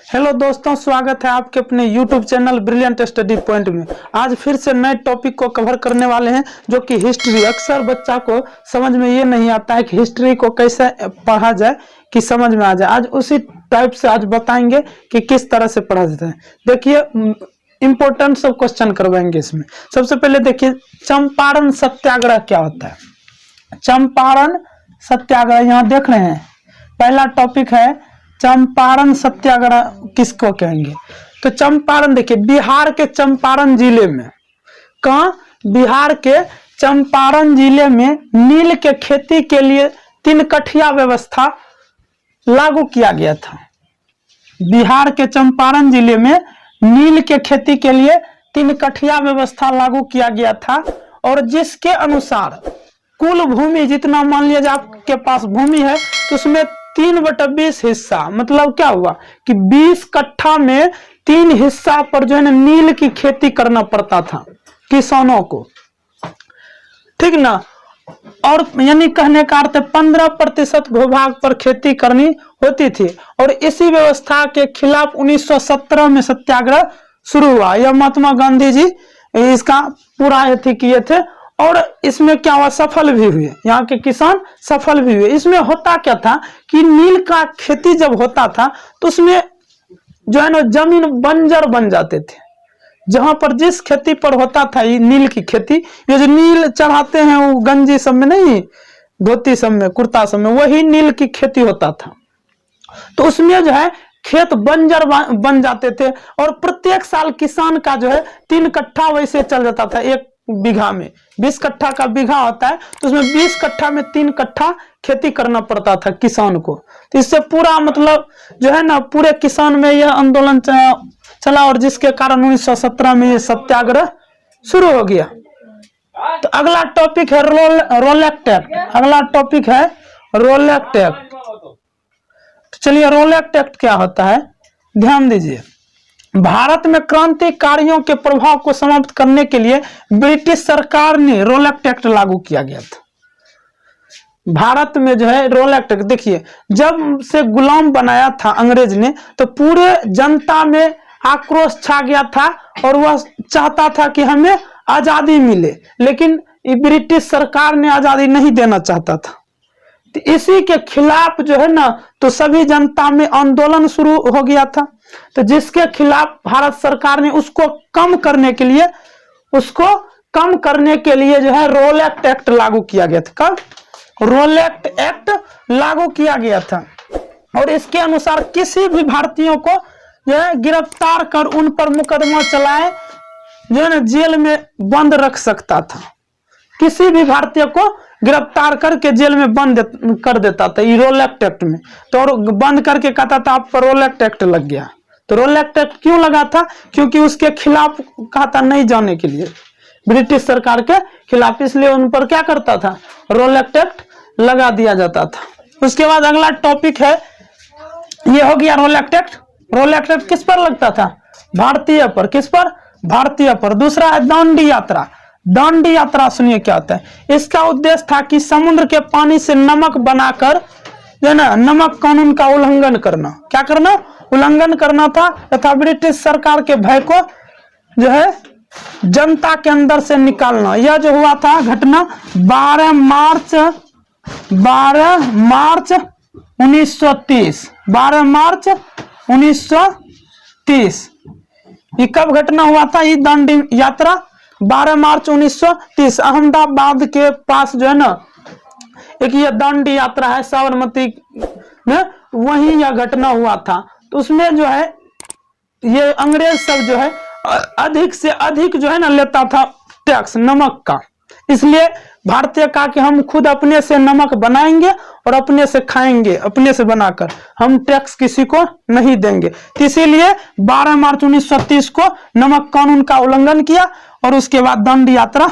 Hello दोस्तों, स्वागत है आपके अपने YouTube channel brilliant study point में। आज फिर से नए टॉपिक को कवर करने वाले हैं जो कि हिस्ट्री। अक्सर बच्चा को समझ में ये नहीं आता है कि हिस्ट्री को कैसे पढ़ा जाए कि समझ में आ जाए। आज उसी टाइप से आज बताएंगे कि किस तरह से पढ़ा जाता है। देखिए, इंपॉर्टेंट सब क्वेश्चन करवाएंगे इसमें। सबसे पहले देखिए, चंपारण सत्याग्रह क्या होता है। चंपारण सत्याग्रह यहाँ देख रहे हैं, पहला टॉपिक है चंपारण सत्याग्रह किसको कहेंगे। तो चंपारण देखिए, बिहार के चंपारण जिले में, कहाँ, बिहार के चंपारण जिले में नील के खेती के लिए 3 कठिया व्यवस्था लागू किया गया था। बिहार के चंपारण जिले में नील के खेती के लिए 3 कठिया व्यवस्था लागू किया गया था, और जिसके अनुसार कुल भूमि जितना, मान लीजिए आपके पास भूमि है तो उसमें 3/20 हिस्सा, मतलब क्या हुआ कि 20 कट्ठा में 3 हिस्सा पर जो है ना नील की खेती करना पड़ता था किसानों को, ठीक ना। और यानी कहने का अर्थ 15% भूभाग पर खेती करनी होती थी। और इसी व्यवस्था के खिलाफ 1917 में सत्याग्रह शुरू हुआ। यह महात्मा गांधी जी इसका पूरा अथी किए थे, और इसमें क्या हुआ, सफल भी हुए, यहाँ के किसान सफल भी हुए। इसमें होता क्या था कि नील का खेती जब होता था तो उसमें जो है ना जमीन बंजर बन जाते थे। जहां पर जिस खेती पर होता था ये नील की खेती, ये जो नील चढ़ाते हैं वो गंजी सब में नहीं, धोती सब में, कुर्ता सब में, वही नील की खेती होता था। तो उसमें जो है खेत बंजर बन जाते थे, और प्रत्येक साल किसान का जो है 3 कट्ठा वैसे चल जाता था। एक बीघा में 20 कट्ठा का बीघा होता है, तो उसमें 20 कट्ठा में 3 कट्ठा खेती करना पड़ता था किसान को। तो इससे पूरा मतलब जो है ना पूरे किसान में यह आंदोलन चला, और जिसके कारण 1917 में यह सत्याग्रह शुरू हो गया। तो अगला टॉपिक है रोलेक्ट एक्ट। अगला टॉपिक है रोलेक्ट एक्ट। तो चलिए, रोलेक्ट एक्ट क्या होता है, ध्यान दीजिए। भारत में क्रांतिकारियों के प्रभाव को समाप्त करने के लिए ब्रिटिश सरकार ने रोलेक्ट एक्ट लागू किया गया था। भारत में जो है रोलेक्ट एक्ट, देखिए, जब से गुलाम बनाया था अंग्रेज ने तो पूरे जनता में आक्रोश छा गया था, और वह चाहता था कि हमें आजादी मिले, लेकिन ब्रिटिश सरकार ने आजादी नहीं देना चाहता था। तो इसी के खिलाफ जो है ना तो सभी जनता में आंदोलन शुरू हो गया था। तो जिसके खिलाफ भारत सरकार ने उसको कम करने के लिए जो है रोलेक्ट एक्ट लागू किया गया था। कब रोलेक्ट एक्ट लागू किया गया था, और इसके अनुसार किसी भी भारतीयों को जो है गिरफ्तार कर उन पर मुकदमा चलाए जो है ना जेल में बंद रख सकता था। किसी भी भारतीय को गिरफ्तार करके जेल में बंद कर देता था ये रोलेक्ट एक्ट में। तो और बंद करके कहता था आप पर रोलेक्ट एक्ट लग गया। तो रोलेक्ट एक्ट क्यों लगा था, क्योंकि उसके खिलाफ कहा था नहीं जाने के लिए, ब्रिटिश सरकार के खिलाफ, इसलिए उन पर क्या करता था, रोलेक्ट एक्ट लगा दिया जाता था। उसके बाद अगला टॉपिक है, ये हो गया रोलेक्ट एक्ट। रोलेक्ट एक्ट किस पर लगता था, भारतीय पर। किस पर, भारतीय पर। दूसरा है दांडी यात्रा। दांडी यात्रा सुनिए क्या होता है। इसका उद्देश्य था कि समुद्र के पानी से नमक बनाकर जो है ना नमक कानून का उल्लंघन करना। क्या करना, उल्लंघन करना था, तथा ब्रिटिश सरकार के भय को जो है जनता के अंदर से निकालना। यह जो हुआ था घटना 12 मार्च 1930। 12 मार्च 1930 ये कब घटना हुआ था, ये दांडी यात्रा 12 मार्च 1930 अहमदाबाद के पास जो है ना एक ये दांडी यात्रा है, साबरमती में, वहीं यह घटना हुआ था। तो उसमें जो है ये अंग्रेज सब जो है अधिक से अधिक जो है ना लेता था टैक्स नमक का। इसलिए भारतीय कहा कि हम खुद अपने से नमक बनाएंगे और अपने से खाएंगे, अपने से बनाकर, हम टैक्स किसी को नहीं देंगे। इसीलिए 12 मार्च 1930 को नमक कानून का उल्लंघन किया, और उसके बाद दांडी यात्रा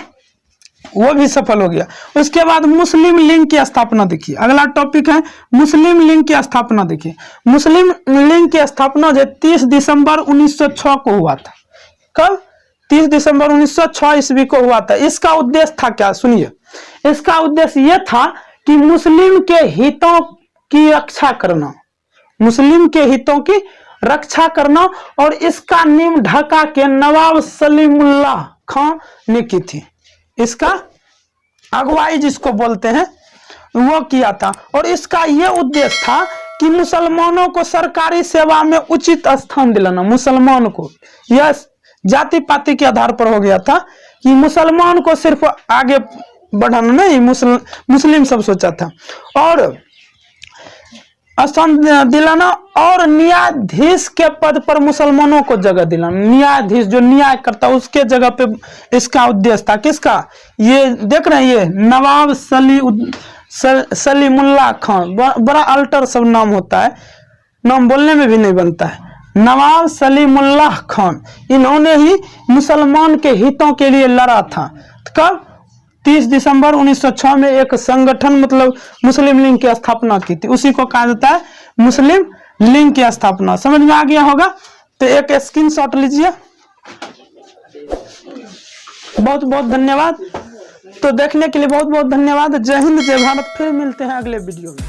वो भी सफल हो गया। उसके बाद मुस्लिम लीग की स्थापना देखिए। अगला टॉपिक है मुस्लिम लीग की स्थापना। देखिए, मुस्लिम लीग की स्थापना जो 30 दिसंबर 1906 को हुआ था। कब, 30 दिसंबर 1906 ईस्वी को हुआ था। इसका उद्देश्य था क्या, सुनिए। इसका उद्देश्य यह था कि मुस्लिम के हितों की रक्षा करना। मुस्लिम के हितों की रक्षा करना, और इसका नींव ढाका के नवाब सलीमुल्लाह खान ने की थी। इसका अगुवाई जिसको बोलते हैं वो किया था। और इसका यह उद्देश्य था कि मुसलमानों को सरकारी सेवा में उचित स्थान दिलाना। मुसलमान को, यह जाति पाति के आधार पर हो गया था कि मुसलमान को सिर्फ आगे बढ़ाना नहीं, मुस्लिम सब सोचा था। और स्थान दिलाना और न्यायाधीश के पद पर मुसलमानों को जगह दिलाना। न्यायाधीश जो न्याय करता उसके जगह पे इसका उद्देश्य था। किसका? ये देख रहे हैं, ये नवाब सलीमुल्लाह खान, बड़ा अल्टर सब नाम होता है, नाम बोलने में भी नहीं बनता है। नवाब सलीमुल्लाह खान, इन्होंने ही मुसलमान के हितों के लिए लड़ा था। कब? 30 दिसंबर 1906 में एक संगठन मतलब मुस्लिम लीग की स्थापना की थी। उसी को कहा जाता है मुस्लिम लीग की स्थापना। समझ में आ गया होगा? तो एक स्क्रीनशॉट लीजिए। बहुत बहुत धन्यवाद। तो देखने के लिए बहुत बहुत धन्यवाद। जय हिंद, जय भारत। फिर मिलते हैं अगले वीडियो में।